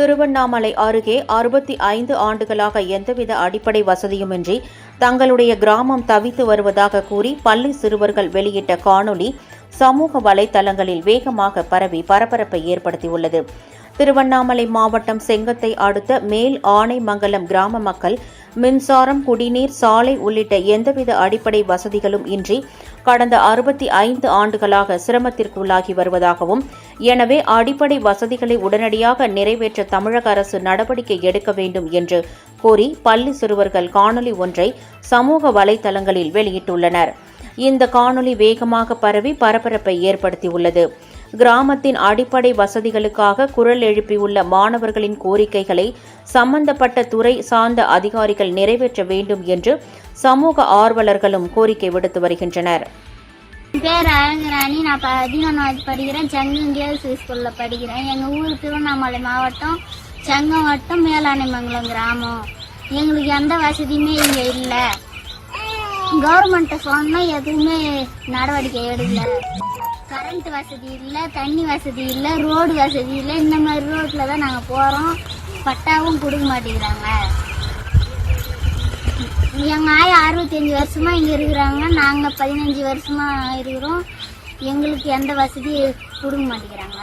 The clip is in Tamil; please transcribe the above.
திருவண்ணாமலை அருகே 65 ஆண்டுகளாக எந்தவித அடிப்படை வசதியுமின்றி தங்களுடைய கிராமம் தவித்து வருவதாக கூறி பள்ளி சிறுவர்கள் வெளியிட்ட காணொலி சமூக வலைதளங்களில் வேகமாக பரவி பரபரப்பை ஏற்படுத்தியுள்ளது. திருவண்ணாமலை மாவட்டம் செங்கத்தை அடுத்த மேல் ஆனைமங்கலம் கிராம மக்கள் மின்சாரம், குடிநீர், சாலை உள்ளிட்ட எந்தவித அடிப்படை வசதிகளும் இன்றி கடந்த 65 ஆண்டுகளாக சிரமத்திற்குள்ளாகி வருவதாகவும், எனவே அடிப்படை வசதிகளை உடனடியாக நிறைவேற்ற தமிழக அரசு நடவடிக்கை எடுக்க வேண்டும் என்று கோரி பள்ளி சிறுவர்கள் காணொலி ஒன்றை சமூக வலைதளங்களில் வெளியிட்டுள்ளனர். இந்த காணொலி வேகமாக பரவி பரபரப்பை ஏற்படுத்தியுள்ளது. கிராமத்தின் அடிப்படை வசதிகளுக்காக குரல் எழுப்பியுள்ள மாணவர்களின் கோரிக்கைகளை சம்பந்தப்பட்ட துறை சார்ந்த அதிகாரிகள் நிறைவேற்ற வேண்டும் என்று சமூக ஆர்வலர்களும் கோரிக்கை விடுத்து வருகின்றனர். பேர் அழகுராணி. நான் 11வது படிக்கிறேன். செங்கம் கேர்ள்ஸ் ஸ்கூல்ல படிக்கிறேன். எங்க ஊர் திருவண்ணாமலை மாவட்டம் செங்கம் வட்டம் மேலானைமங்கலம் கிராமம். எங்களுக்கு எந்த வசதியுமே இங்க இல்ல. கவர்மெண்ட் சொன்னா எதுவுமே நடவடிக்கை எடுக்கல. கரண்ட் வசதி இல்ல, தண்ணி வசதி இல்ல, ரோடு வசதி இல்ல. இந்த மாதிரி ரோட்ல தான் நாங்க போறோம். பட்டாவும் கொடுக்க மாட்டேங்கிறாங்க. எங்க ஆயா 65 வருஷமா இங்க இருக்கிறாங்க. நாங்க 15 வருஷமா இருக்கிறோம். எங்களுக்கு எந்த வசதி கொடுக்க மாட்டேங்கிறாங்க.